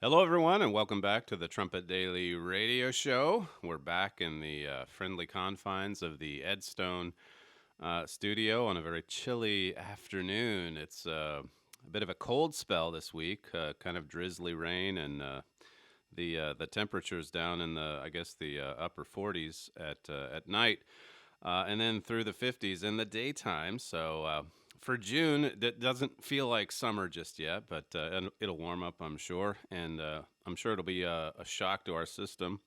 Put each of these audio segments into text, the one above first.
Hello, everyone, and welcome back to the Trumpet Daily radio show. We're back in the friendly confines of the Edstone studio on a very chilly afternoon. It's a bit of a cold spell this week, kind of drizzly rain, and the temperatures down in the upper 40s at night, and then through the 50s in the daytime. So for June, it doesn't feel like summer just yet, but and it'll warm up, I'm sure, and I'm sure it'll be a shock to our system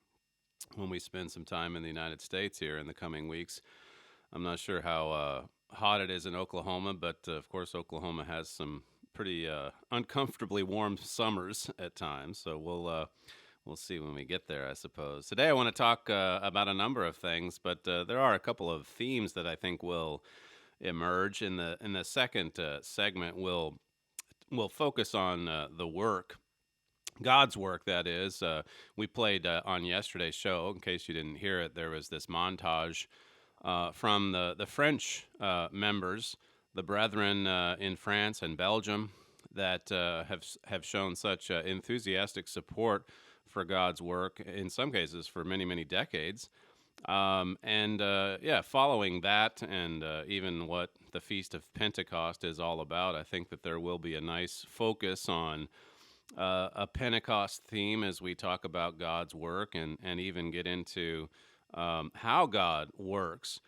when we spend some time in the United States here in the coming weeks. I'm not sure how hot it is in Oklahoma, but of course, Oklahoma has some pretty uncomfortably warm summers at times. So we'll see when we get there, I suppose. Today, I want to talk about a number of things, but there are a couple of themes that I think will emerge in the second segment. We'll focus on the work. God's work, that is. We played on yesterday's show. In case you didn't hear it, there was this montage from the French members, the brethren in France and Belgium, that have shown such enthusiastic support for God's work, in some cases for many, many decades. Following that and even what the Feast of Pentecost is all about, I think that there will be a nice focus on a Pentecost theme as we talk about God's work and even get into how God works.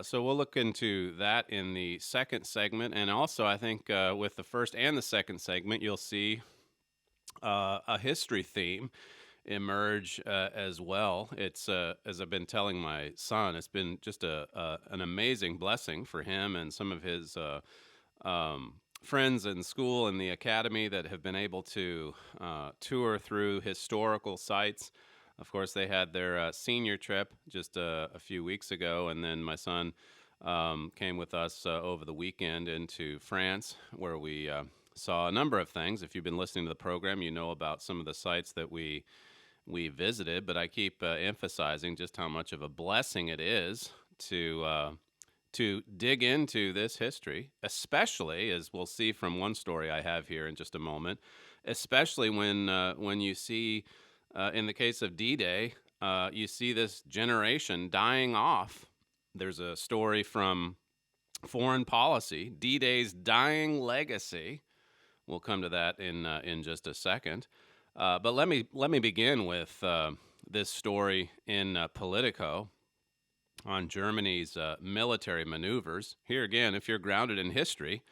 So we'll look into that in the second segment. And also, I think with the first and the second segment, you'll see a history theme emerge as well. It's as I've been telling my son, it's been just an amazing blessing for him and some of his friends in school and the academy that have been able to tour through historical sites. Of course, they had their senior trip just a few weeks ago, and then my son came with us over the weekend into France, where we saw a number of things. If you've been listening to the program, you know about some of the sites that we visited, but I keep emphasizing just how much of a blessing it is to dig into this history, especially, as we'll see from one story I have here in just a moment, especially when you see, in the case of D-Day, you see this generation dying off. There's a story from Foreign Policy, D-Day's dying legacy. We'll come to that in just a second. But let me begin with this story in Politico on Germany's military maneuvers. Here again, if you're grounded in history,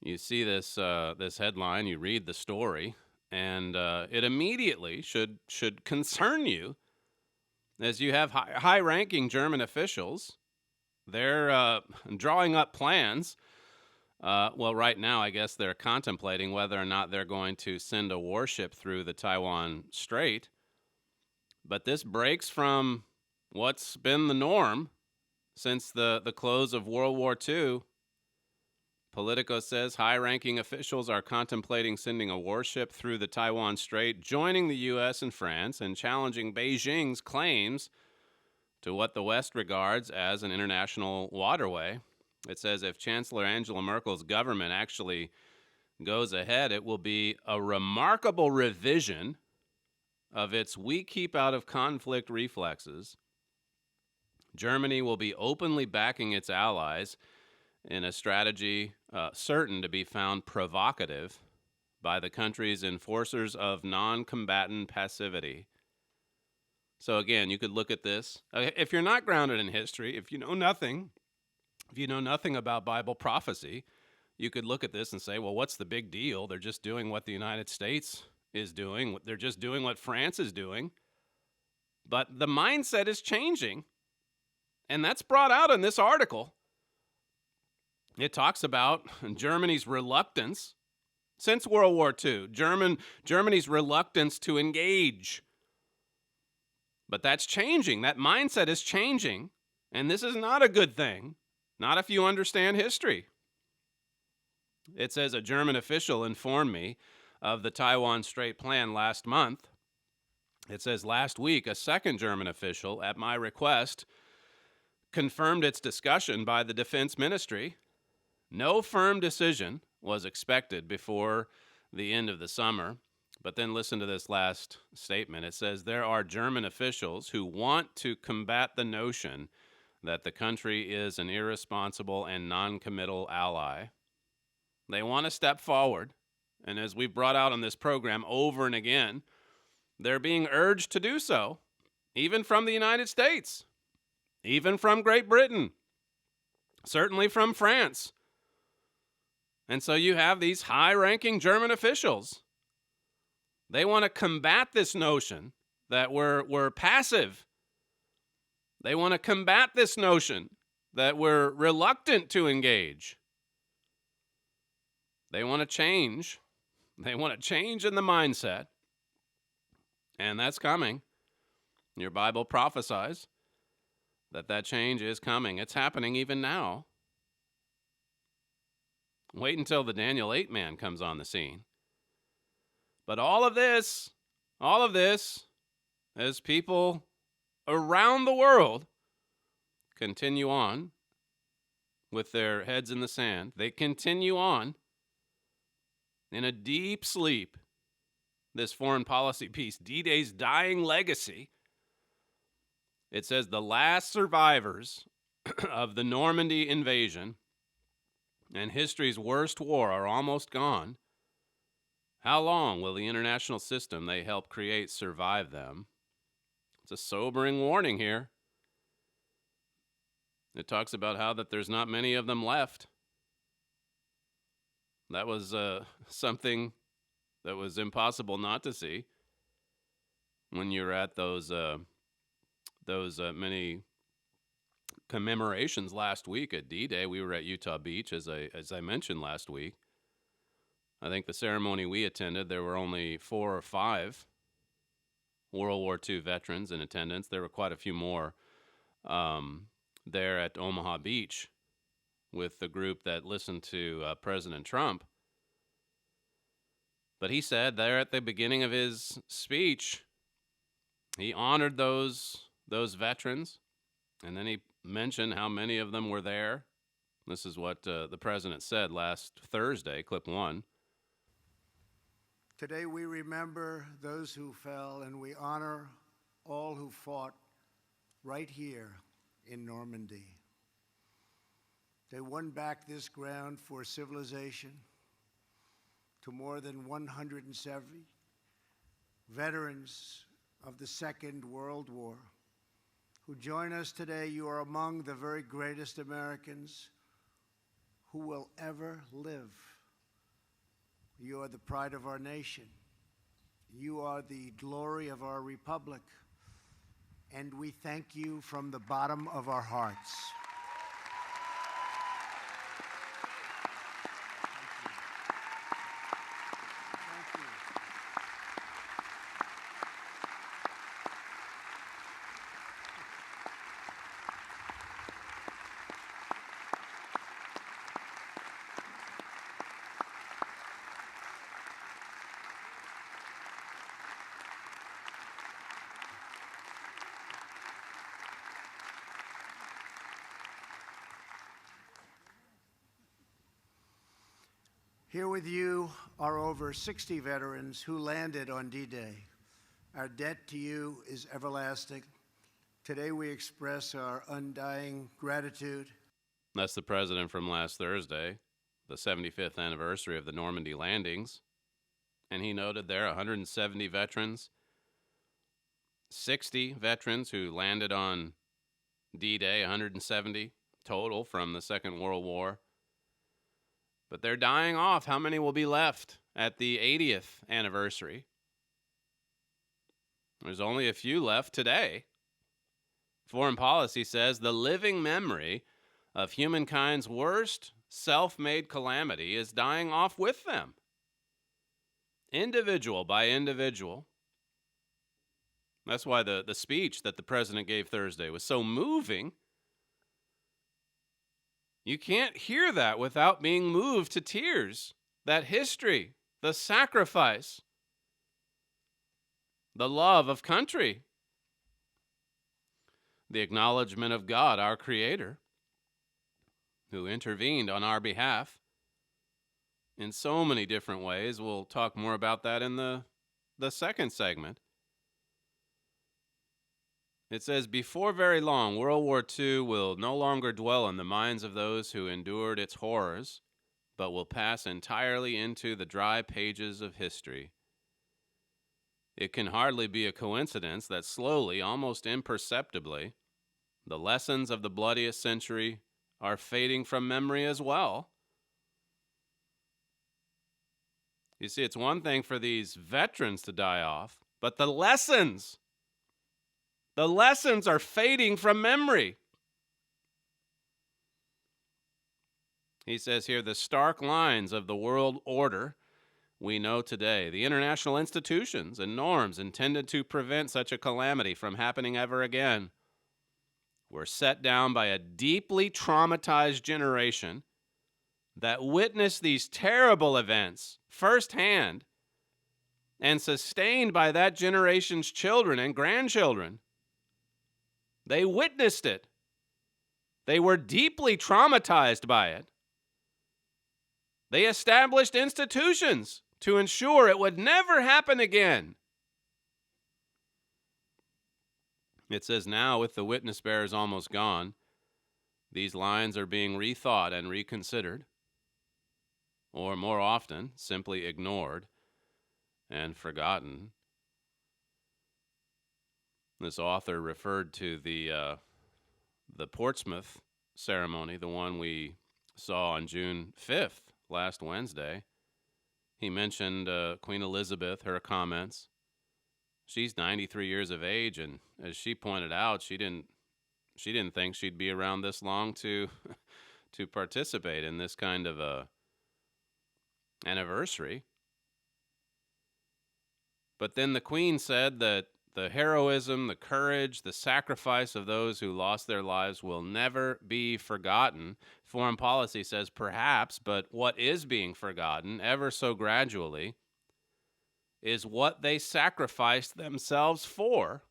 you see this headline, you read the story, and it immediately should concern you, as you have high-ranking German officials. They're drawing up plans. Well, right now, I guess they're contemplating whether or not they're going to send a warship through the Taiwan Strait. But this breaks from what's been the norm since the close of World War II. Politico says high-ranking officials are contemplating sending a warship through the Taiwan Strait, joining the U.S. and France, and challenging Beijing's claims to what the West regards as an international waterway. It says if Chancellor Angela Merkel's government actually goes ahead, it will be a remarkable revision of its "we keep out of conflict" reflexes. Germany will be openly backing its allies in a strategy certain to be found provocative by the country's enforcers of non-combatant passivity. So again, you could look at this. If you're not grounded in history, if you know nothing about Bible prophecy, you could look at this and say, well, what's the big deal? They're just doing what the United States is doing. They're just doing what France is doing. But the mindset is changing. And that's brought out in this article. It talks about Germany's reluctance since World War II, Germany's reluctance to engage. But that's changing. That mindset is changing. And this is not a good thing, not if you understand history. It says a German official informed me of the Taiwan Strait plan last month. It says last week, a second German official, at my request, confirmed its discussion by the Defense Ministry. No firm decision was expected before the end of the summer, But then listen to this last statement. It says, there are German officials who want to combat the notion that the country is an irresponsible and non-committal ally. They want to step forward. And as we've brought out on this program over and again, they're being urged to do so, even from the United States, even from Great Britain, certainly from France. And so you have these high-ranking German officials. They want to combat this notion that we're passive. They want to combat this notion that we're reluctant to engage. They want to change. They want to change in the mindset. And that's coming. Your Bible prophesies that change is coming. It's happening even now. Wait until the Daniel 8 man comes on the scene. But all of this, as people around the world continue on with their heads in the sand, they continue on in a deep sleep. This foreign policy piece, D-Day's dying legacy. It says the last survivors of the Normandy invasion and history's worst war are almost gone. How long will the international system they helped create survive them? It's a sobering warning here. It talks about how that there's not many of them left. That was something that was impossible not to see when you're at those many commemorations last week at D-Day. We were at Utah Beach, as I mentioned last week. I think the ceremony we attended, there were only 4 or 5 World War II veterans in attendance. There were quite a few more there at Omaha Beach with the group that listened to President Trump. But he said there at the beginning of his speech, he honored those veterans, and then he mentioned how many of them were there. This is what the president said last Thursday, clip 1. Today we remember those who fell, and we honor all who fought right here in Normandy. They won back this ground for civilization to more than 170 veterans of the Second World War who join us today. You are among the very greatest Americans who will ever live. You are the pride of our nation. You are the glory of our republic. And we thank you from the bottom of our hearts. Here with you are over 60 veterans who landed on D-Day. Our debt to you is everlasting. Today we express our undying gratitude. That's the president from last Thursday, the 75th anniversary of the Normandy landings. And he noted there 170 veterans, 60 veterans who landed on D-Day, 170 total from the Second World War. But they're dying off. How many will be left at the 80th anniversary? There's only a few left today. Foreign policy says the living memory of humankind's worst self-made calamity is dying off with them, individual by individual. That's why the speech that the president gave Thursday was so moving. You can't hear that without being moved to tears. That history, the sacrifice, the love of country, the acknowledgement of God, our Creator, who intervened on our behalf in so many different ways. We'll talk more about that in the the second segment. It says, before very long, World War II will no longer dwell in the minds of those who endured its horrors, but will pass entirely into the dry pages of history. It can hardly be a coincidence that slowly, almost imperceptibly, the lessons of the bloodiest century are fading from memory as well. You see, it's one thing for these veterans to die off, but the lessons are fading from memory. He says here, the stark lines of the world order we know today, the international institutions and norms intended to prevent such a calamity from happening ever again, were set down by a deeply traumatized generation that witnessed these terrible events firsthand and sustained by that generation's children and grandchildren. They witnessed it. They were deeply traumatized by it. They established institutions to ensure it would never happen again. It says now, with the witness bearers almost gone, these lines are being rethought and reconsidered, or more often, simply ignored and forgotten. This author referred to the Portsmouth ceremony, the one we saw on June 5th, last Wednesday. He mentioned Queen Elizabeth, her comments. She's 93 years of age, and as she pointed out, she didn't think she'd be around this long to to participate in this kind of a anniversary. But then the Queen said that the heroism, the courage, the sacrifice of those who lost their lives will never be forgotten. Foreign policy says perhaps, but what is being forgotten ever so gradually is what they sacrificed themselves for.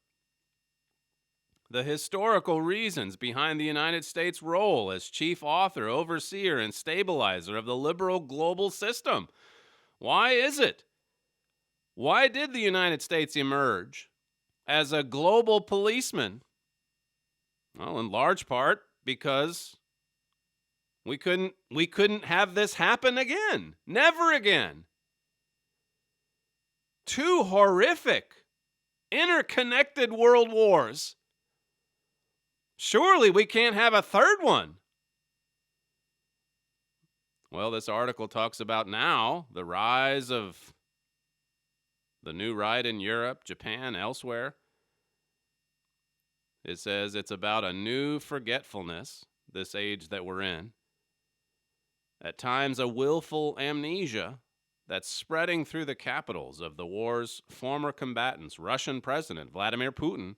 The historical reasons behind the United States' role as chief author, overseer, and stabilizer of the liberal global system. Why is it? Why did the United States emerge as a global policeman? Well, in large part because we couldn't have this happen again. Never again. Two horrific, interconnected world wars. Surely we can't have a third one. Well, this article talks about now the rise of the new right in Europe, Japan, elsewhere. It says it's about a new forgetfulness, this age that we're in. At times, a willful amnesia that's spreading through the capitals of the war's former combatants. Russian President Vladimir Putin,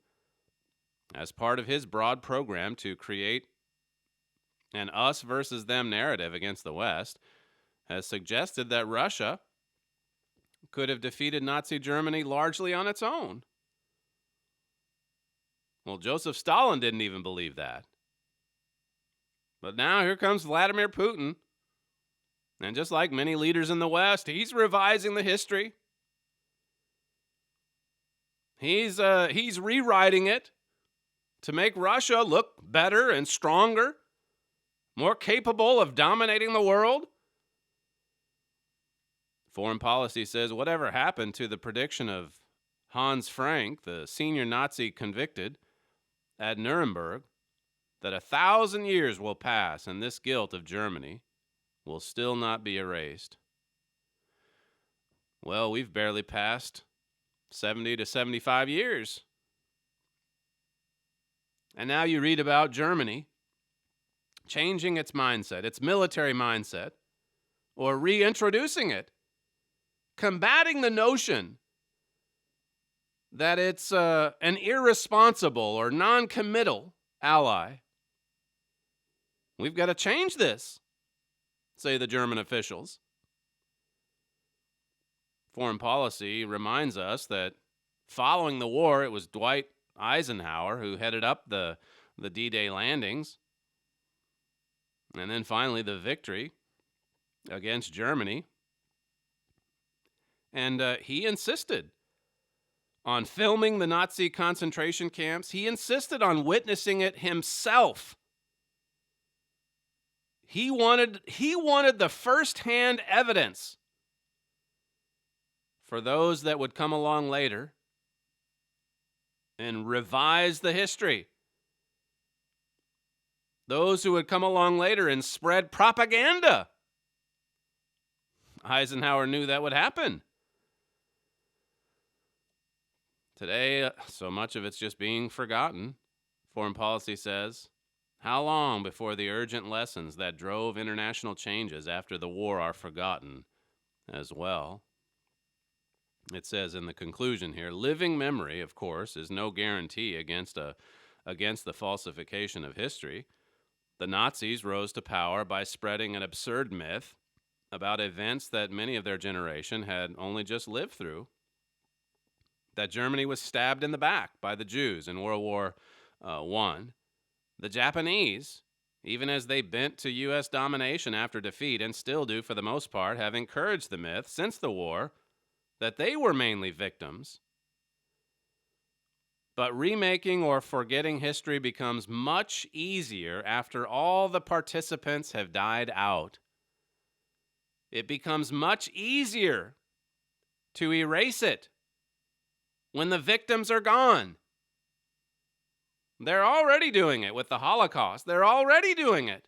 as part of his broad program to create an us versus them narrative against the West, has suggested that Russia could have defeated Nazi Germany largely on its own. Well, Joseph Stalin didn't even believe that. But now here comes Vladimir Putin. And just like many leaders in the West, he's revising the history. He's rewriting it to make Russia look better and stronger, more capable of dominating the world. Foreign policy says whatever happened to the prediction of Hans Frank, the senior Nazi convicted at Nuremberg, that 1,000 years will pass and this guilt of Germany will still not be erased. Well, we've barely passed 70 to 75 years. And now you read about Germany changing its mindset, its military mindset, or reintroducing it, combating the notion that it's an irresponsible or non-committal ally. We've got to change this, say the German officials. Foreign policy reminds us that following the war, it was Dwight Eisenhower who headed up the D-Day landings. And then finally the victory against Germany. And he insisted on filming the Nazi concentration camps. He insisted on witnessing it himself. He wanted the first-hand evidence for those that would come along later and revise the history. Those who would come along later and spread propaganda. Eisenhower knew that would happen. Today, so much of it's just being forgotten. Foreign policy says, how long before the urgent lessons that drove international changes after the war are forgotten as well? It says in the conclusion here, living memory, of course, is no guarantee against the falsification of history. The Nazis rose to power by spreading an absurd myth about events that many of their generation had only just lived through. That Germany was stabbed in the back by the Jews in World War I. The Japanese, even as they bent to U.S. domination after defeat, and still do for the most part, have encouraged the myth since the war that they were mainly victims. But remaking or forgetting history becomes much easier after all the participants have died out. It becomes much easier to erase it when the victims are gone. They're already doing it with the Holocaust. They're already doing it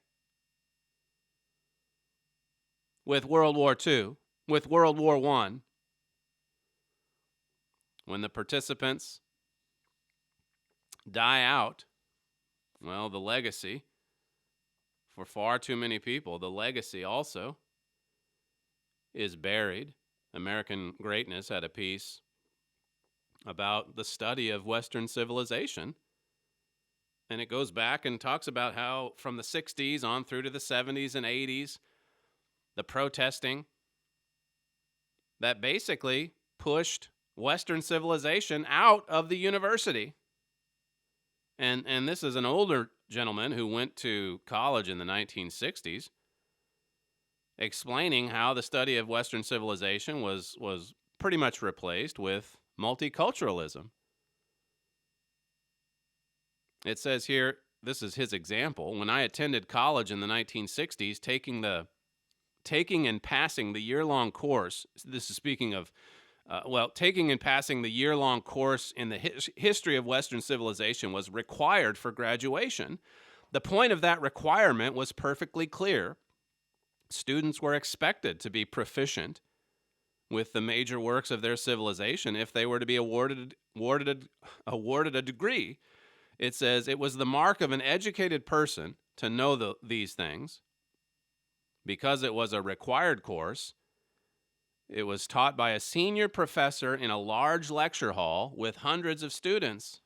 with World War II, with World War I. When the participants die out, well, the legacy, for far too many people, the legacy also is buried. American Greatness had a piece about the study of Western civilization. And it goes back and talks about how from the 60s on through to the 70s and 80s, the protesting that basically pushed Western civilization out of the university. And this is an older gentleman who went to college in the 1960s, explaining how the study of Western civilization was pretty much replaced with multiculturalism. It says here, this is his example. When I attended college in the 1960s, taking and passing the year-long course, this is speaking of, taking and passing the year-long course in the history of Western civilization was required for graduation. The point of that requirement was perfectly clear. Students were expected to be proficient with the major works of their civilization if they were to be awarded a degree. It says it was the mark of an educated person to know these things. Because it was a required course, it was taught by a senior professor in a large lecture hall with hundreds of students.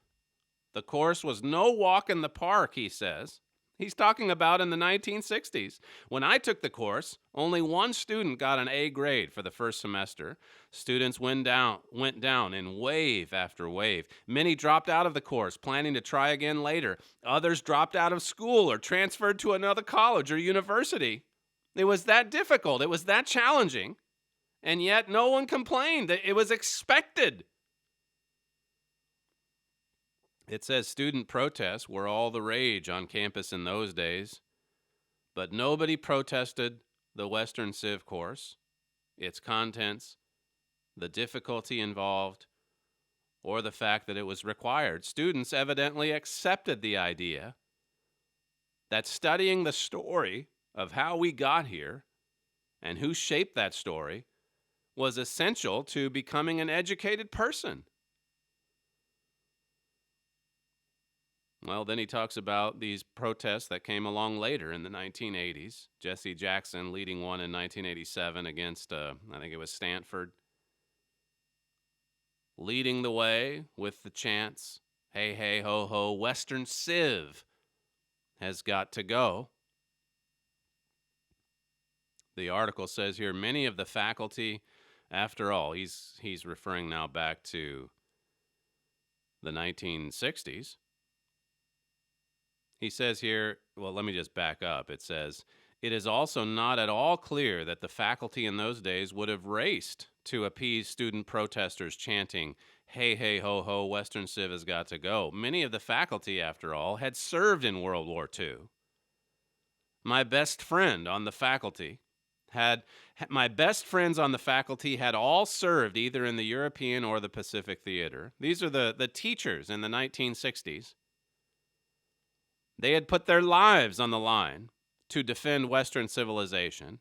The course was no walk in the park, he says. He's talking about in the 1960s. When I took the course, only one student got an A grade for the first semester. Students went down in wave after wave. Many dropped out of the course, planning to try again later. Others dropped out of school or transferred to another college or university. It was that difficult. It was that challenging. And yet no one complained. It was expected. It says student protests were all the rage on campus in those days, but nobody protested the Western Civ course, its contents, the difficulty involved, or the fact that it was required. Students evidently accepted the idea that studying the story of how we got here and who shaped that story was essential to becoming an educated person. Well, then he talks about these protests that came along later in the 1980s. Jesse Jackson leading one in 1987 against, I think it was Stanford, leading the way with the chants, hey, hey, ho, ho, Western Civ has got to go. The article says here, many of the faculty, after all, he's referring now back to the 1960s. He says here, well, let me just back up. It says, it is also not at all clear that the faculty in those days would have raced to appease student protesters chanting, "Hey, hey, ho, ho, Western Civ has got to go." Many of the faculty, after all, had served in World War II. My best friend on the faculty my best friends on the faculty had all served either in the European or the Pacific Theater. These are the teachers in the 1960s. They had put their lives on the line to defend Western civilization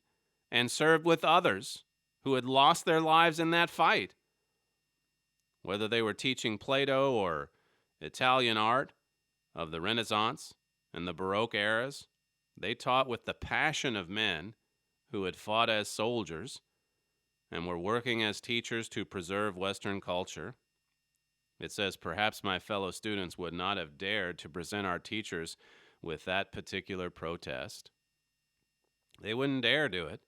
and served with others who had lost their lives in that fight. Whether they were teaching Plato or Italian art of the Renaissance and the Baroque eras, they taught with the passion of men who had fought as soldiers and were working as teachers to preserve Western culture. It says, perhaps my fellow students would not have dared to present our teachers with that particular protest. They wouldn't dare do it.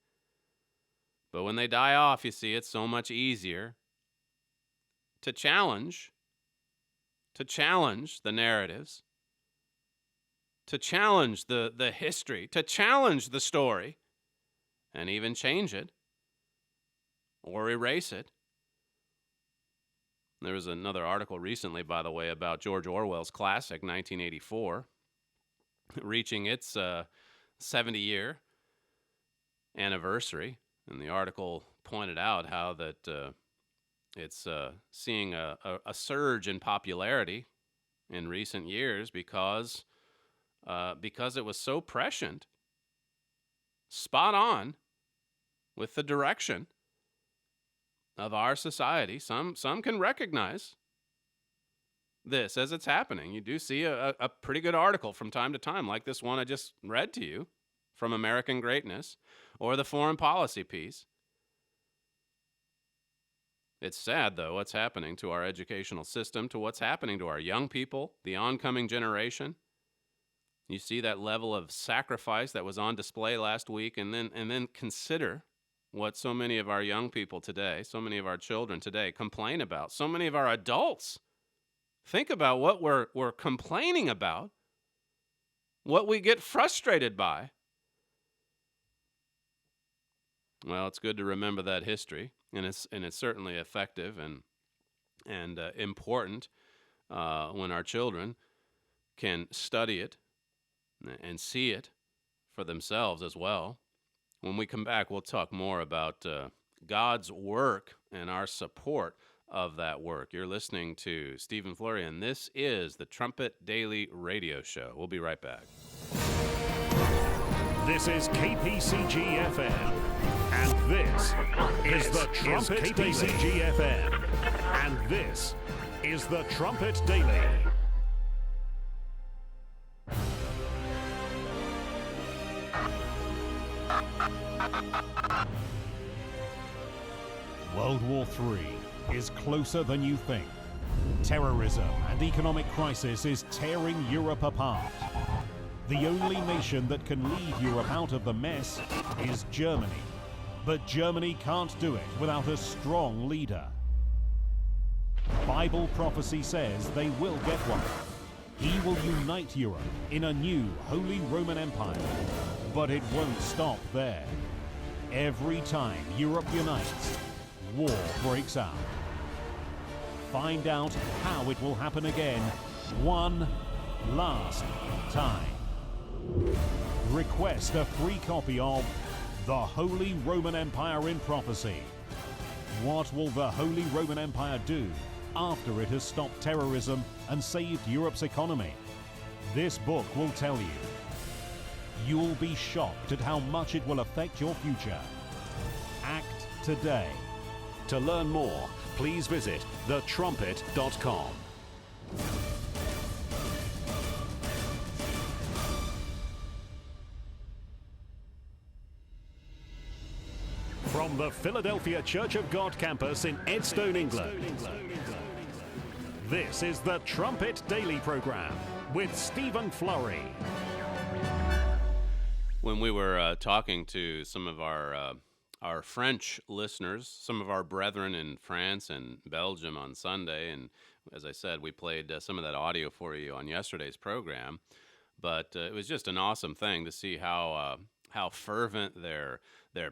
But when they die off, you see, it's so much easier to challenge the narratives, to challenge the history, to challenge the story, and even change it or erase it. There was another article recently, by the way, about George Orwell's classic, 1984, reaching its 70-year anniversary. And the article pointed out how that it's seeing a surge in popularity in recent years because it was so prescient, spot on with the direction of our society. Some can recognize this as it's happening. You do see a pretty good article from time to time, like this one I just read to you from American Greatness, or the foreign policy piece. It's sad, though, what's happening to our educational system, to what's happening to our young people, the oncoming generation. You see that level of sacrifice that was on display last week, and then consider what so many of our young people today, so many of our children today complain about. So many of our adults think about what we're complaining about, what we get frustrated by. Well, it's good to remember that history, and it's certainly effective and important when our children can study it and see it for themselves as well. When we come back, we'll talk more about God's work and our support of that work. You're listening to Stephen Flurry, and this is the Trumpet Daily Radio Show. We'll be right back. This is KPCG FM, and this is the Trumpet Daily. KPCG FM, and this is the Trumpet Daily. World War III is closer than you think. Terrorism and economic crisis is tearing Europe apart. The only nation that can lead Europe out of the mess is Germany. But Germany can't do it without a strong leader. Bible prophecy says they will get one. He will unite Europe in a new Holy Roman Empire. But it won't stop there. Every time Europe unites, war breaks out. Find out how it will happen again, one last time. Request a free copy of The Holy Roman Empire in Prophecy. What will the Holy Roman Empire do after it has stopped terrorism and saved Europe's economy? This book will tell you. You'll be shocked at how much it will affect your future. Act today. To learn more, please visit thetrumpet.com. From the Philadelphia Church of God campus in Edstone, England, this is the Trumpet Daily program with Stephen Flurry. When we were talking to some of our French listeners, some of our brethren in France and Belgium on Sunday, and as I said, we played some of that audio for you on yesterday's program, but it was just an awesome thing to see how how fervent their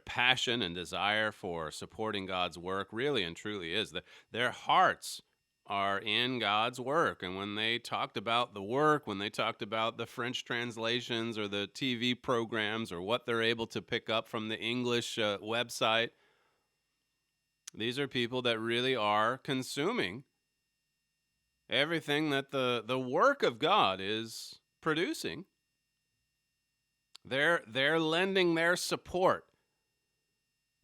passion and desire for supporting God's work really and truly is. Their hearts are in God's work. And when they talked about the work, when they talked about the French translations or the TV programs or what they're able to pick up from the English website, these are people that really are consuming everything that the work of God is producing. They're lending their support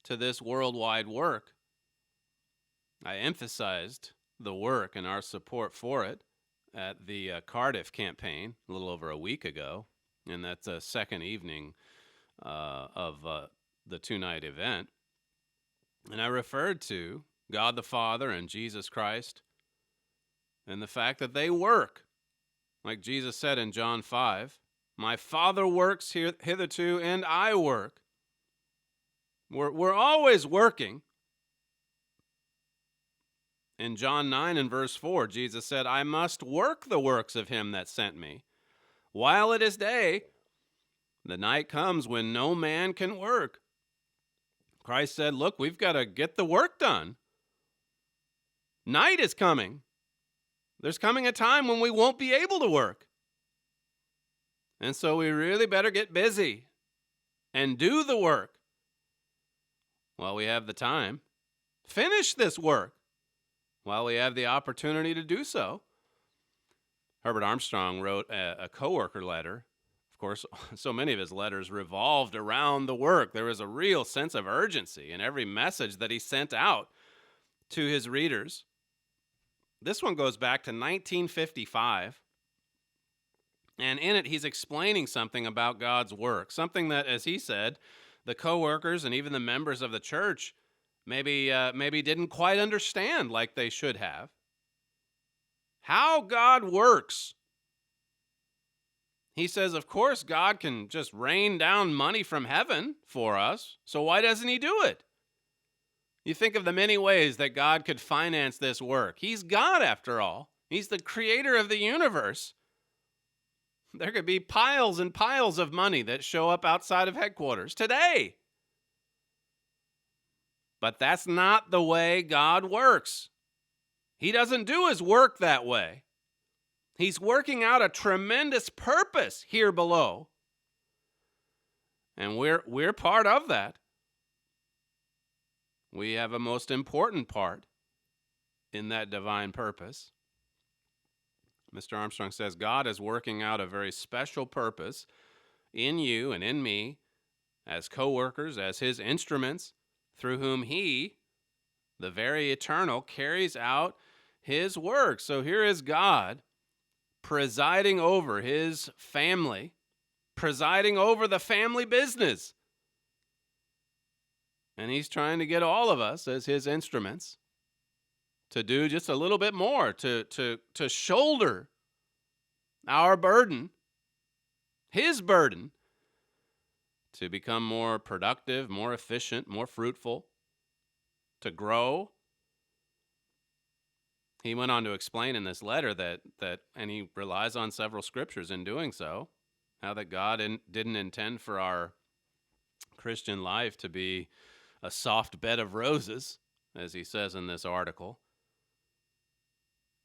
to this worldwide work. I emphasized the work and our support for it at the Cardiff campaign a little over a week ago, and that's the second evening of the two-night event. And I referred to God the Father and Jesus Christ and the fact that they work. Like Jesus said in John 5, my Father works hitherto, and I work. We're always working. In John 9 and verse 4, Jesus said, I must work the works of him that sent me. While it is day, the night comes when no man can work. Christ said, look, we've got to get the work done. Night is coming. There's coming a time when we won't be able to work. And so we really better get busy and do the work while we have the time. Finish this work while we have the opportunity to do so. Herbert Armstrong wrote a coworker letter. Of course, so many of his letters revolved around the work. There was a real sense of urgency in every message that he sent out to his readers. This one goes back to 1955. And in it, he's explaining something about God's work, something that, as he said, the co-workers and even the members of the church maybe didn't quite understand like they should have. How God works. He says, of course, God can just rain down money from heaven for us, so why doesn't he do it? You think of the many ways that God could finance this work. He's God, after all. He's the creator of the universe. There could be piles and piles of money that show up outside of headquarters today. But that's not the way God works. He doesn't do his work that way. He's working out a tremendous purpose here below. And we're part of that. We have a most important part in that divine purpose. Mr. Armstrong says, God is working out a very special purpose in you and in me as co-workers, as his instruments, through whom he, the very eternal, carries out his work. So here is God presiding over his family, presiding over the family business. And he's trying to get all of us as his instruments to do just a little bit more, to shoulder our burden, his burden, to become more productive, more efficient, more fruitful, to grow. He went on to explain in this letter that and he relies on several scriptures in doing so, how that God didn't intend for our Christian life to be a soft bed of roses, as he says in this article.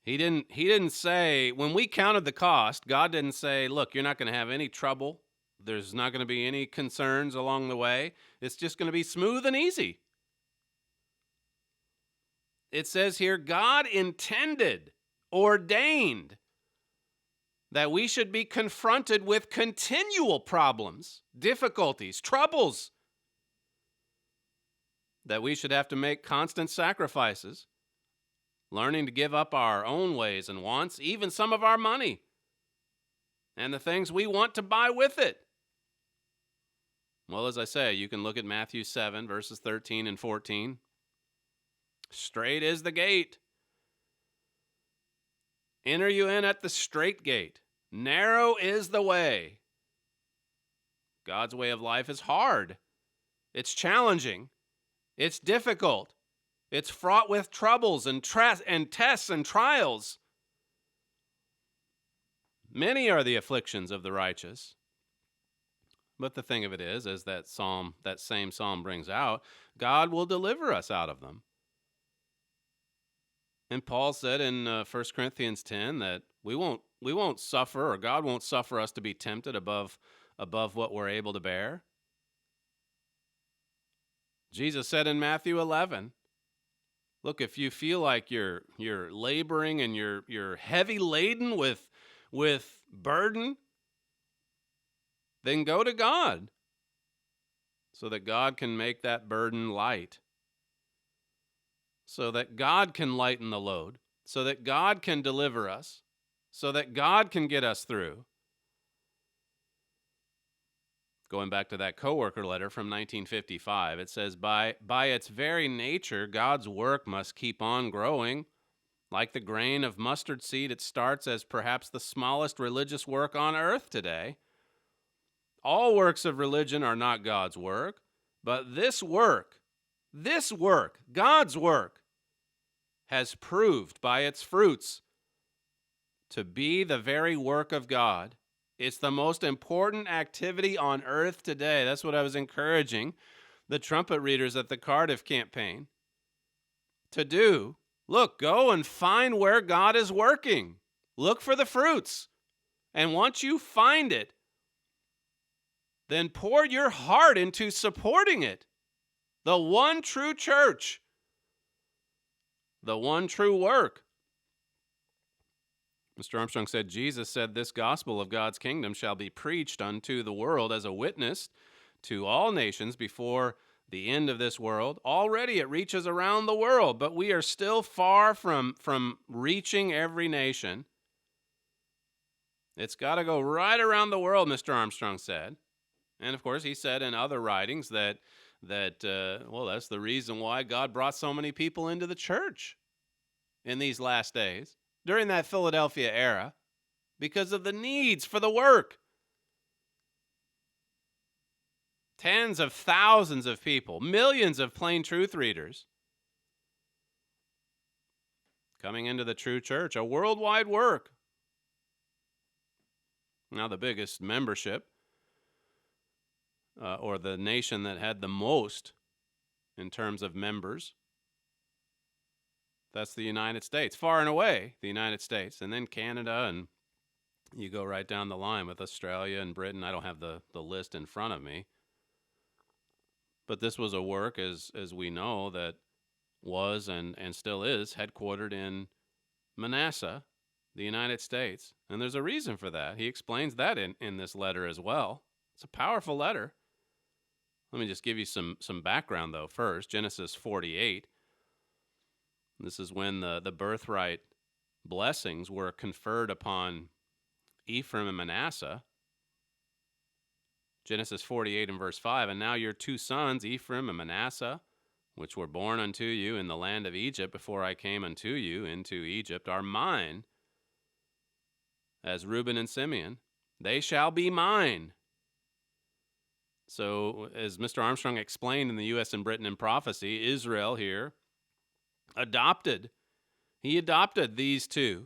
He didn't say, when we counted the cost, God didn't say, look, you're not going to have any trouble. There's not going to be any concerns along the way. It's just going to be smooth and easy. It says here, God intended, ordained, that we should be confronted with continual problems, difficulties, troubles, that we should have to make constant sacrifices, learning to give up our own ways and wants, even some of our money, and the things we want to buy with it. Well, as I say, you can look at Matthew 7, verses 13 and 14. Straight is the gate. Enter you in at the straight gate. Narrow is the way. God's way of life is hard. It's challenging. It's difficult. It's fraught with troubles and tests and trials. Many are the afflictions of the righteous, But the thing of it is, as that same psalm brings out, God will deliver us out of them. And Paul said in 1 Corinthians 10 that we won't suffer, or God won't suffer us to be tempted above what we're able to bear. Jesus said in Matthew 11, look, if you feel like you're laboring and you're heavy laden with burden, then go to God so that God can make that burden light, so that God can lighten the load, so that God can deliver us, so that God can get us through. Going back to that coworker letter from 1955, it says, by its very nature, God's work must keep on growing. Like the grain of mustard seed, it starts as perhaps the smallest religious work on earth today. All works of religion are not God's work, but this work, God's work, has proved by its fruits to be the very work of God. It's the most important activity on earth today. That's what I was encouraging the trumpet readers at the Cardiff campaign to do. Look, go and find where God is working. Look for the fruits. And once you find it, then pour your heart into supporting it. The one true church. The one true work. Mr. Armstrong said, Jesus said, this gospel of God's kingdom shall be preached unto the world as a witness to all nations before the end of this world. Already it reaches around the world, but we are still far from reaching every nation. It's got to go right around the world, Mr. Armstrong said. And of course, he said in other writings that that's the reason why God brought so many people into the church in these last days, during that Philadelphia era, because of the needs for the work. Tens of thousands of people, millions of plain truth readers coming into the true church, a worldwide work. Now, the biggest membership, or the nation that had the most in terms of members, that's the United States, far and away the United States, and then Canada, and you go right down the line with Australia and Britain. I don't have the list in front of me. But this was a work, as we know, that was and still is headquartered in Manasseh, the United States. And there's a reason for that. He explains that in this letter as well. It's a powerful letter. Let me just give you some background, though, first. Genesis 48. This is when the birthright blessings were conferred upon Ephraim and Manasseh. Genesis 48 and verse 5, and now your two sons, Ephraim and Manasseh, which were born unto you in the land of Egypt before I came unto you into Egypt, are mine, as Reuben and Simeon. They shall be mine. So, as Mr. Armstrong explained in the U.S. and Britain in Prophecy, Israel here adopted these two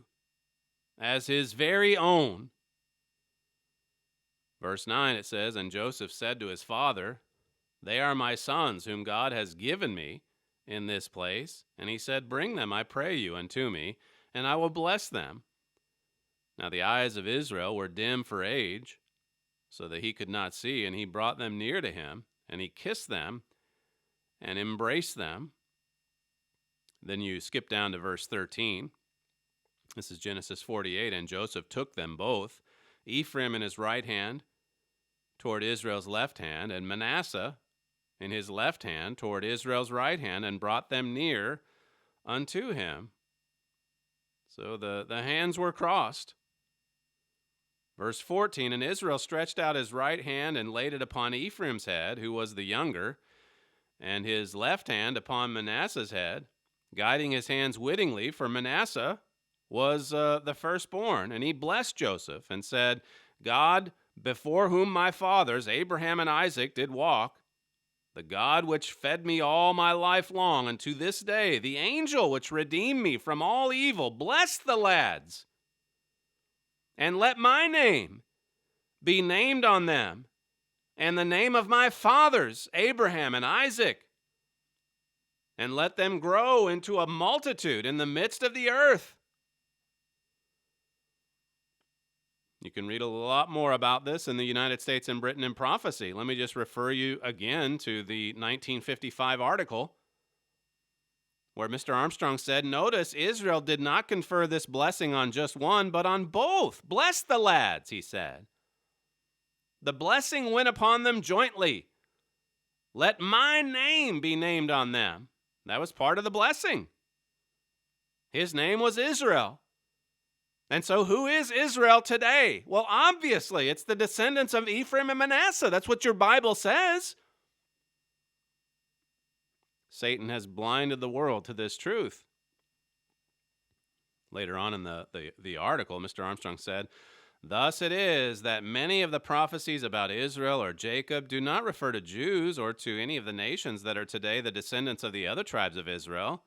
as his very own. Verse 9, it says, and Joseph said to his father, they are my sons, whom God has given me in this place. And he said, bring them, I pray you, unto me, and I will bless them. Now the eyes of Israel were dim for age, so that he could not see, and he brought them near to him, and he kissed them and embraced them. Then you skip down to verse 13. This is Genesis 48, and Joseph took them both, Ephraim in his right hand toward Israel's left hand, and Manasseh in his left hand toward Israel's right hand, and brought them near unto him. So the hands were crossed. Verse 14, and Israel stretched out his right hand and laid it upon Ephraim's head, who was the younger, and his left hand upon Manasseh's head, guiding his hands wittingly, for Manasseh was the firstborn. And he blessed Joseph and said, God, before whom my fathers, Abraham and Isaac, did walk, the God which fed me all my life long, and to this day, the angel which redeemed me from all evil, bless the lads, and let my name be named on them, and the name of my fathers, Abraham and Isaac, and let them grow into a multitude in the midst of the earth. You can read a lot more about this in the United States and Britain in Prophecy. Let me just refer you again to the 1955 article where Mr. Armstrong said, notice Israel did not confer this blessing on just one, but on both. Bless the lads, he said. The blessing went upon them jointly. Let my name be named on them. That was part of the blessing. His name was Israel. And so who is Israel today? Well, obviously, it's the descendants of Ephraim and Manasseh. That's what your Bible says. Satan has blinded the world to this truth. Later on in the article, Mr. Armstrong said, thus it is that many of the prophecies about Israel or Jacob do not refer to Jews or to any of the nations that are today the descendants of the other tribes of Israel.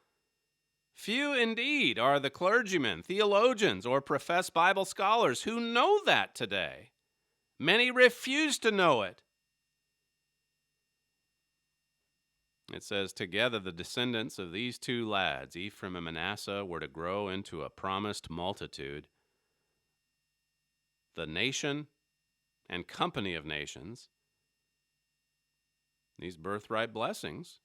Few indeed are the clergymen, theologians, or professed Bible scholars who know that today. Many refuse to know it. It says, together the descendants of these two lads, Ephraim and Manasseh, were to grow into a promised multitude, the nation and company of nations. These birthright blessings,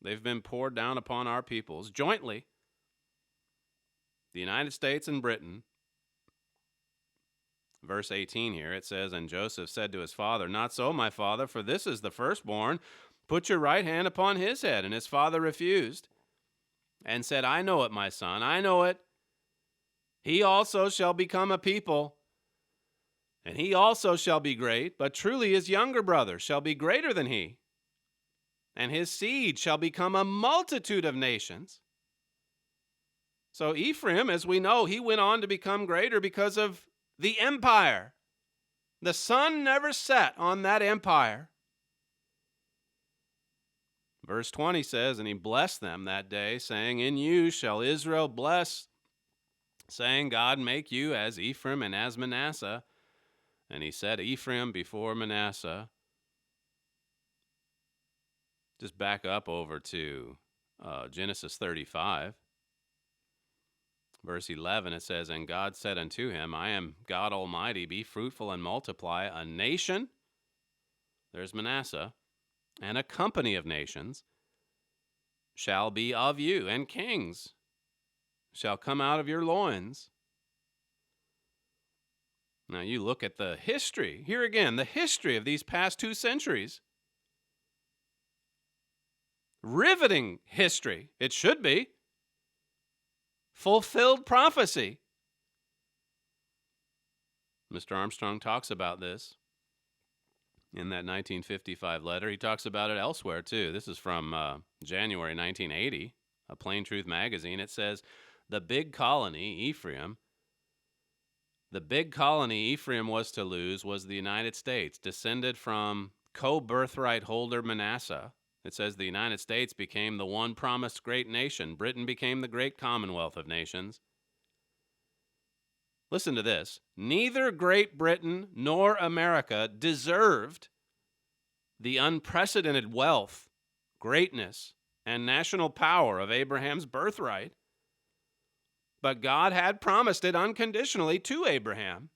they've been poured down upon our peoples jointly, the United States and Britain. Verse 18 here, it says, and Joseph said to his father, not so, my father, for this is the firstborn. Put your right hand upon his head. And his father refused and said, I know it, my son, I know it. He also shall become a people, and he also shall be great, but truly his younger brother shall be greater than he, and his seed shall become a multitude of nations. So Ephraim, as we know, he went on to become greater because of the empire. The sun never set on that empire. Verse 20 says, and he blessed them that day, saying, in you shall Israel bless, saying, God make you as Ephraim and as Manasseh. And he set Ephraim before Manasseh. Just back up over to Genesis 35. Verse 11, it says, and God said unto him, I am God Almighty, be fruitful and multiply. A nation, there's Manasseh, and a company of nations shall be of you, and kings shall come out of your loins. Now you look at the history, here again, the history of these past 2 centuries. Riveting history, it should be. Fulfilled prophecy. Mr. Armstrong talks about this in that 1955 letter. He talks about it elsewhere, too. This is from January 1980, a Plain Truth magazine. It says, the big colony Ephraim was to lose was the United States, descended from co-birthright holder Manasseh. It says the United States became the one promised great nation. Britain became the great commonwealth of nations. Listen to this. Neither Great Britain nor America deserved the unprecedented wealth, greatness, and national power of Abraham's birthright. But God had promised it unconditionally to Abraham.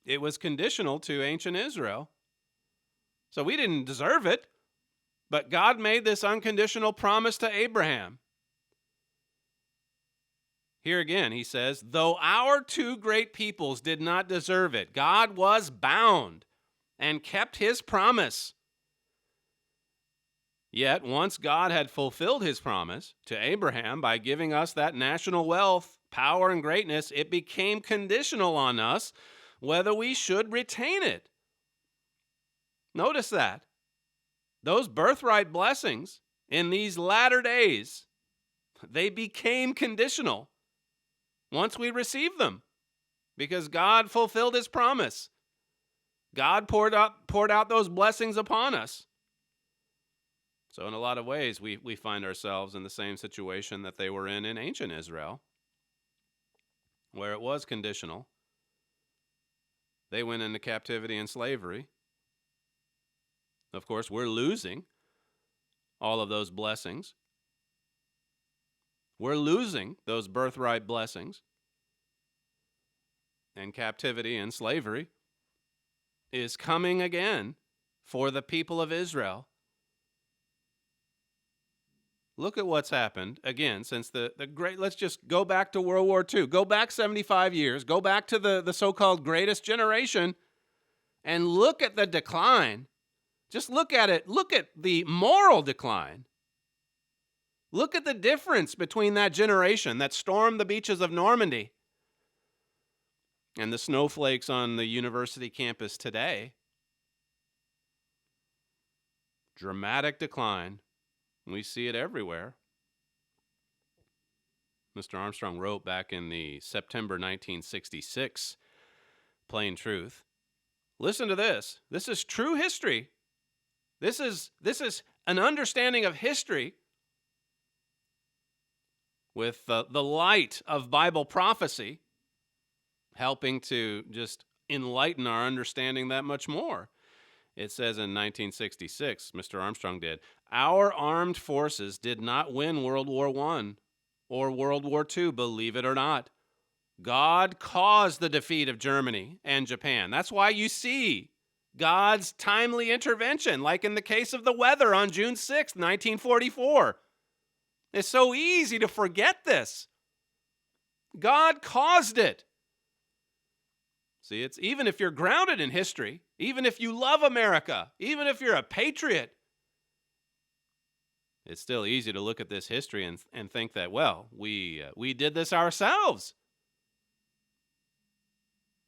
It was conditional to ancient Israel. So we didn't deserve it, but God made this unconditional promise to Abraham. Here again, he says, though our 2 great peoples did not deserve it, God was bound and kept his promise. Yet, once God had fulfilled his promise to Abraham by giving us that national wealth, power, and greatness, it became conditional on us whether we should retain it. Notice that. Those birthright blessings in these latter days, they became conditional once we received them, because God fulfilled his promise. God poured out those blessings upon us. So in a lot of ways, we find ourselves in the same situation that they were in ancient Israel, where it was conditional. They went into captivity and slavery. Of course, we're losing all of those blessings. We're losing those birthright blessings. And captivity and slavery is coming again for the people of Israel. Look at what's happened, again, since the great, let's just go back to World War II. Go back 75 years. Go back to the so-called greatest generation and look at the decline. Just look at it. Look at the moral decline. Look at the difference between that generation that stormed the beaches of Normandy and the snowflakes on the university campus today. Dramatic decline. We see it everywhere. Mr. Armstrong wrote back in the September 1966 Plain Truth. Listen to this. This is true history. This is an understanding of history with the light of Bible prophecy helping to just enlighten our understanding that much more. It says in 1966, Mr. Armstrong did, our armed forces did not win World War I or World War II, believe it or not. God caused the defeat of Germany and Japan. That's why you see God's timely intervention, like in the case of the weather on June 6, 1944. It's so easy to forget this. God caused it. See, it's even if you're grounded in history, even if you love America, even if you're a patriot, it's still easy to look at this history and think that, well, we did this ourselves.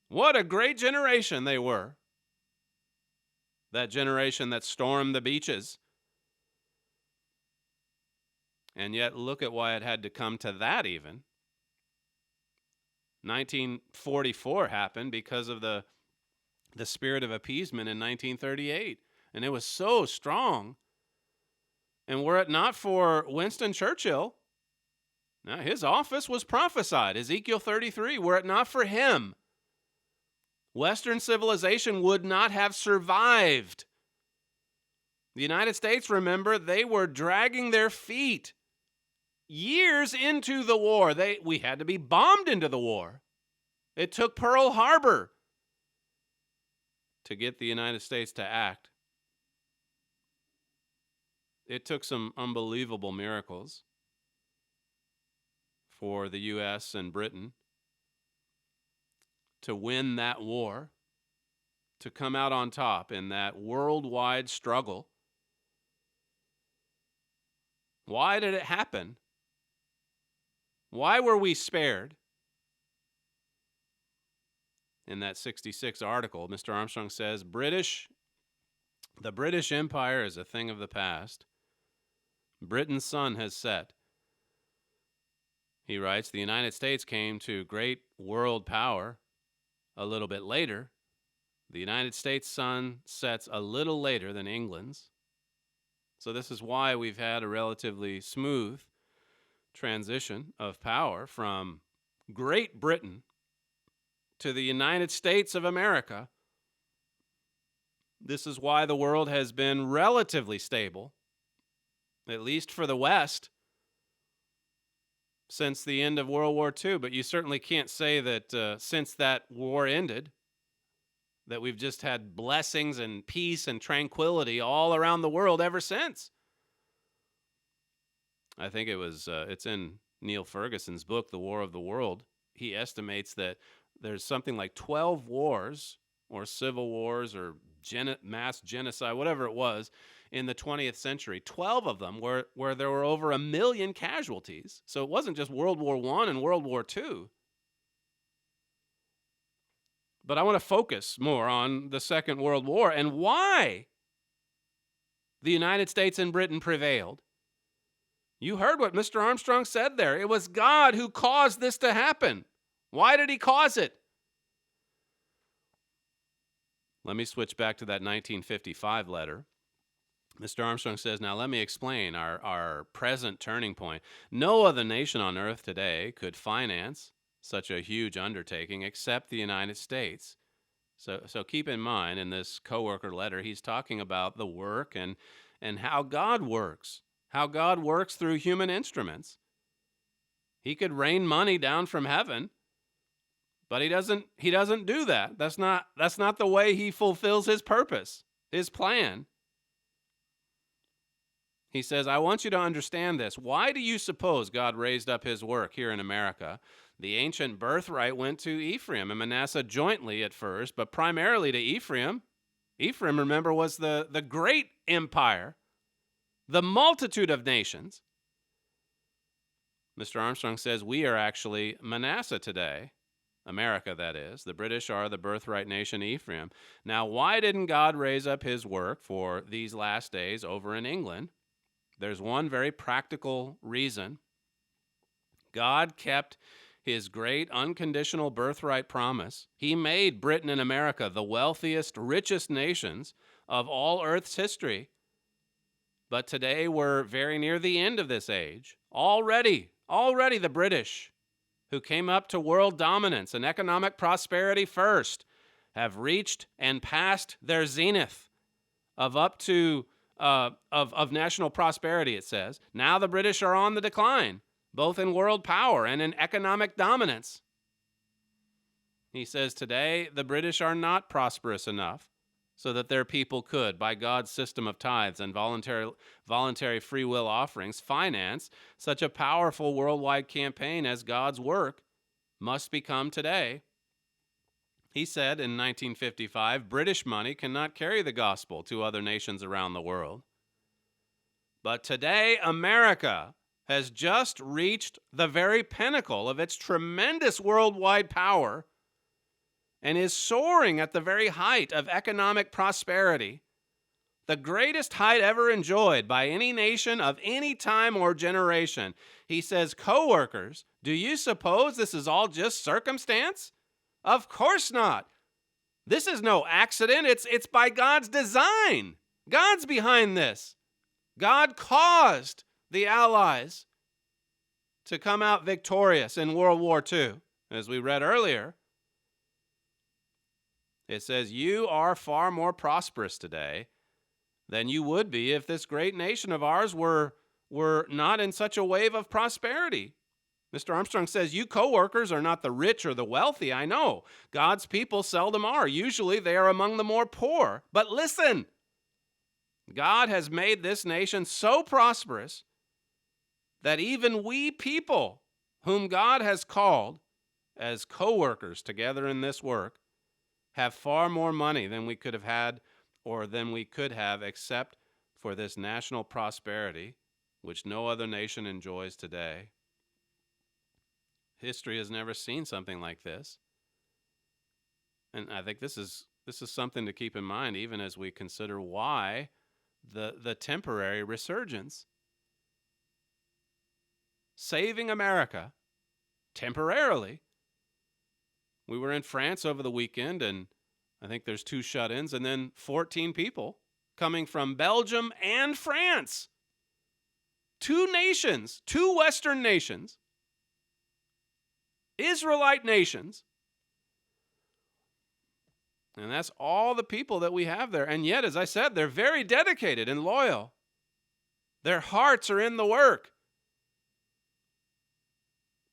What a great generation they were. That generation that stormed the beaches. And yet, look at why it had to come to that even. 1944 happened because of the spirit of appeasement in 1938. And it was so strong. And were it not for Winston Churchill, now his office was prophesied, Ezekiel 33, were it not for him, Western civilization would not have survived. The United States, remember, they were dragging their feet years into the war. We had to be bombed into the war. It took Pearl Harbor to get the United States to act. It took some unbelievable miracles for the U.S. and Britain to win that war, to come out on top in that worldwide struggle. Why did it happen? Why were we spared? In that 66 article, Mr. Armstrong says, the British Empire is a thing of the past. Britain's sun has set. He writes, the United States came to great world power a little bit later. The United States sun sets a little later than England's. So this is why we've had a relatively smooth transition of power from Great Britain to the United States of America. This is why the world has been relatively stable, at least for the West, since the end of World War II. But you certainly can't say that since that war ended, that we've just had blessings and peace and tranquility all around the world ever since. I think it's in Neil Ferguson's book, The War of the World. He estimates that there's something like 12 wars or civil wars or mass genocide, whatever it was, in the 20th century. 12 of them where there were over 1 million casualties. So it wasn't just World War I and World War II. But I want to focus more on the Second World War and why the United States and Britain prevailed. You heard what Mr. Armstrong said there. It was God who caused this to happen. Why did he cause it? Let me switch back to that 1955 letter. Mr. Armstrong says, now let me explain our present turning point. No other nation on earth today could finance such a huge undertaking except the United States. So keep in mind, in this coworker letter, he's talking about the work and how God works through human instruments. He could rain money down from heaven, but he doesn't do that. That's not the way he fulfills his purpose, his plan. He says, I want you to understand this. Why do you suppose God raised up his work here in America? The ancient birthright went to Ephraim and Manasseh jointly at first, but primarily to Ephraim. Ephraim, remember, was the great empire, the multitude of nations. Mr. Armstrong says we are actually Manasseh today. America, that is. The British are the birthright nation, Ephraim. Now, why didn't God raise up his work for these last days over in England? There's one very practical reason. God kept his great unconditional birthright promise. He made Britain and America the wealthiest, richest nations of all Earth's history. But today we're very near the end of this age. Already the British, who came up to world dominance and economic prosperity first, have reached and passed their zenith of up to of national prosperity, it says. Now the British are on the decline, both in world power and in economic dominance. He says today the British are not prosperous enough so that their people could, by God's system of tithes and voluntary free will offerings, finance such a powerful worldwide campaign as God's work must become today. He said in 1955, British money cannot carry the gospel to other nations around the world. But today, America has just reached the very pinnacle of its tremendous worldwide power and is soaring at the very height of economic prosperity, the greatest height ever enjoyed by any nation of any time or generation. He says, co-workers, do you suppose this is all just circumstance? Of course not. This is no accident. It's by God's design. God's behind this. God caused the Allies to come out victorious in World War II. As we read earlier, it says, you are far more prosperous today than you would be if this great nation of ours were not in such a wave of prosperity. Mr. Armstrong says, you co-workers are not the rich or the wealthy. I know. God's people seldom are. Usually they are among the more poor. But listen, God has made this nation so prosperous that even we people, whom God has called as co-workers together in this work, have far more money than we could have had or than we could have except for this national prosperity, which no other nation enjoys today. History has never seen something like this. And I think this is something to keep in mind even as we consider why the temporary resurgence. Saving America temporarily. We were in France over the weekend, and I think there's 2 shut-ins, and then 14 people coming from Belgium and France. 2 nations, 2 Western nations, Israelite nations. And that's all the people that we have there. And yet, as I said, they're very dedicated and loyal. Their hearts are in the work.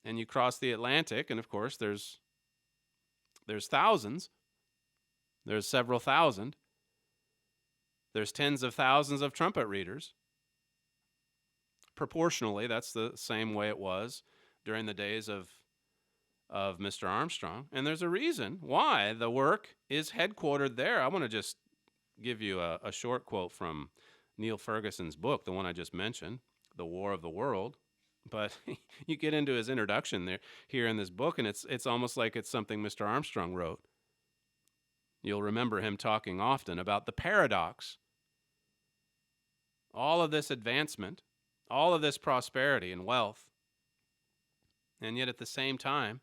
And you cross the Atlantic, and of course, there's thousands. There's several thousand. There's tens of thousands of trumpet readers. Proportionally, that's the same way it was during the days of Mr. Armstrong. And there's a reason why the work is headquartered there. I want to just give you a short quote from Neil Ferguson's book, the one I just mentioned, The War of the World. But you get into his introduction here in this book, and it's almost like it's something Mr. Armstrong wrote. You'll remember him talking often about the paradox. All of this advancement, all of this prosperity and wealth, and yet at the same time,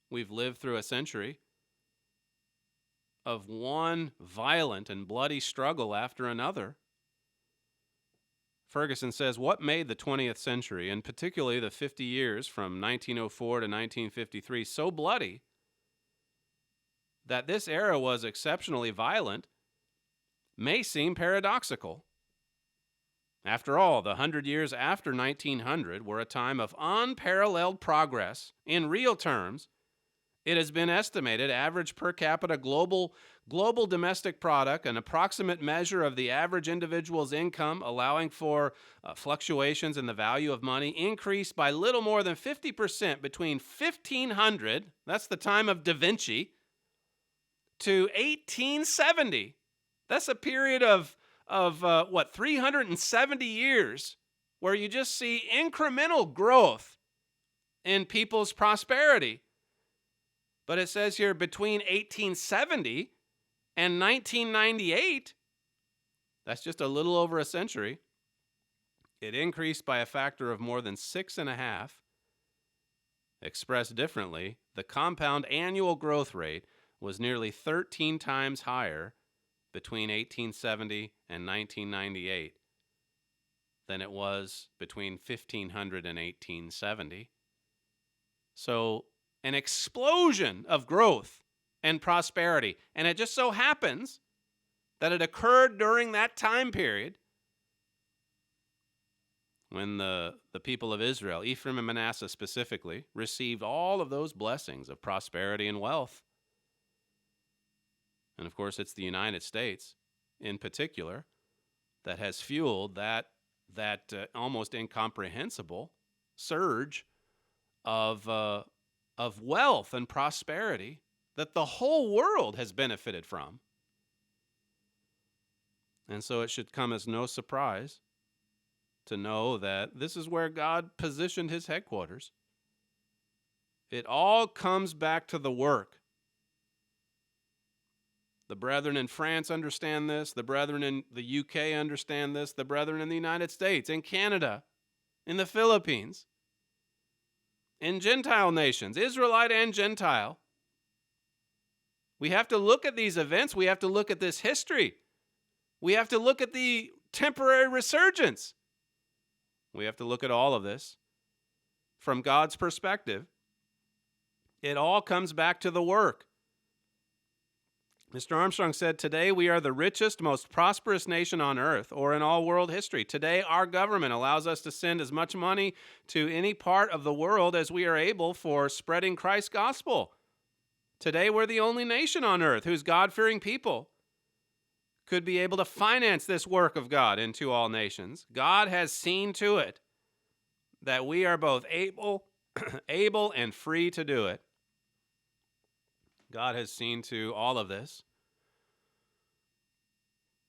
we've lived through a century of one violent and bloody struggle after another. Ferguson says, what made the 20th century, and particularly the 50 years from 1904 to 1953, so bloody that this era was exceptionally violent may seem paradoxical. After all, the 100 years after 1900 were a time of unparalleled progress. In real terms, it has been estimated average per capita global domestic product, an approximate measure of the average individual's income, allowing for fluctuations in the value of money, increased by little more than 50% between 1500, that's the time of Da Vinci, to 1870. That's a period of 370 years where you just see incremental growth in people's prosperity. But it says here between 1870 and 1998, that's just a little over a century, it increased by a factor of more than 6.5. Expressed differently, the compound annual growth rate was nearly 13 times higher between 1870 and 1998 than it was between 1500 and 1870. So, an explosion of growth and prosperity. And it just so happens that it occurred during that time period when the people of Israel, Ephraim and Manasseh specifically, received all of those blessings of prosperity and wealth. And of course, it's the United States in particular that has fueled that almost incomprehensible surge of wealth and prosperity that the whole world has benefited from. And so it should come as no surprise to know that this is where God positioned his headquarters. It all comes back to the work. The brethren in France understand this. The brethren in the UK understand this. The brethren in the United States, in Canada, in the Philippines, in Gentile nations, Israelite and Gentile. We have to look at these events. We have to look at this history. We have to look at the temporary resurgence. We have to look at all of this from God's perspective. It all comes back to the work. Mr. Armstrong said, "Today we are the richest, most prosperous nation on earth, or in all world history. Today our government allows us to send as much money to any part of the world as we are able for spreading Christ's gospel. Today we're the only nation on earth whose God-fearing people could be able to finance this work of God into all nations. God has seen to it that we are both able and free to do it." God has seen to all of this.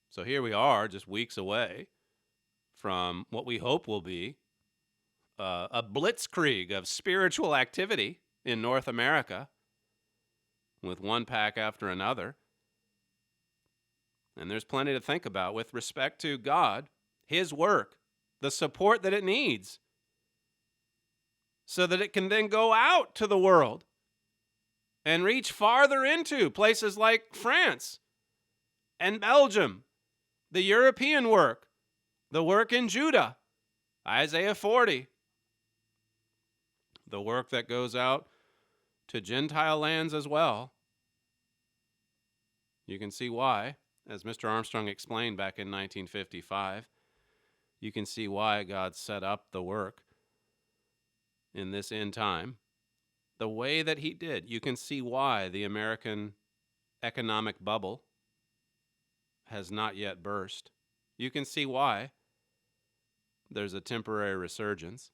So here we are, just weeks away from what we hope will be a blitzkrieg of spiritual activity in North America, with one pack after another. And there's plenty to think about with respect to God, his work, the support that it needs, so that it can then go out to the world and reach farther into places like France and Belgium, the European work, the work in Judah, Isaiah 40, the work that goes out to Gentile lands as well. You can see why, as Mr. Armstrong explained back in 1955, you can see why God set up the work in this end time the way that he did. You can see why the American economic bubble has not yet burst. You can see why there's a temporary resurgence.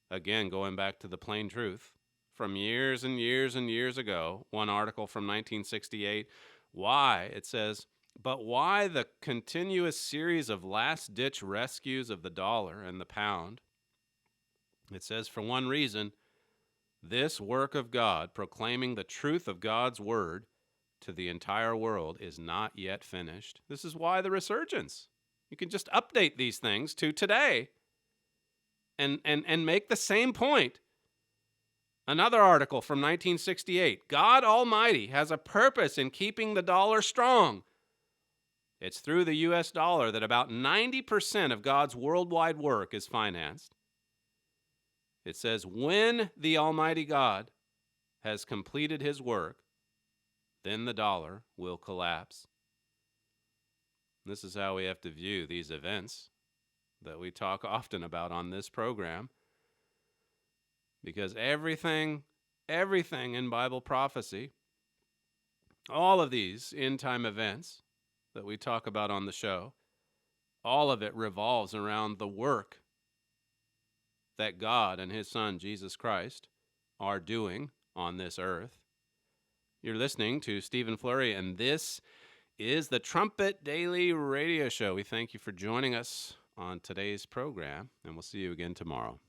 Again, going back to the plain truth from years and years and years ago, one article from 1968, why, it says, but why the continuous series of last-ditch rescues of the dollar and the pound? It says, for one reason, this work of God, proclaiming the truth of God's word to the entire world, is not yet finished. This is why the resurgence. You can just update these things to today and make the same point. Another article from 1968, God Almighty has a purpose in keeping the dollar strong. It's through the U.S. dollar that about 90% of God's worldwide work is financed. It says, when the Almighty God has completed his work, then the dollar will collapse. This is how we have to view these events that we talk often about on this program, because everything in Bible prophecy, all of these end-time events that we talk about on the show, all of it revolves around the work that God and his Son, Jesus Christ, are doing on this earth. You're listening to Stephen Flurry, and this is the Trumpet Daily radio show. We thank you for joining us on today's program, and we'll see you again tomorrow.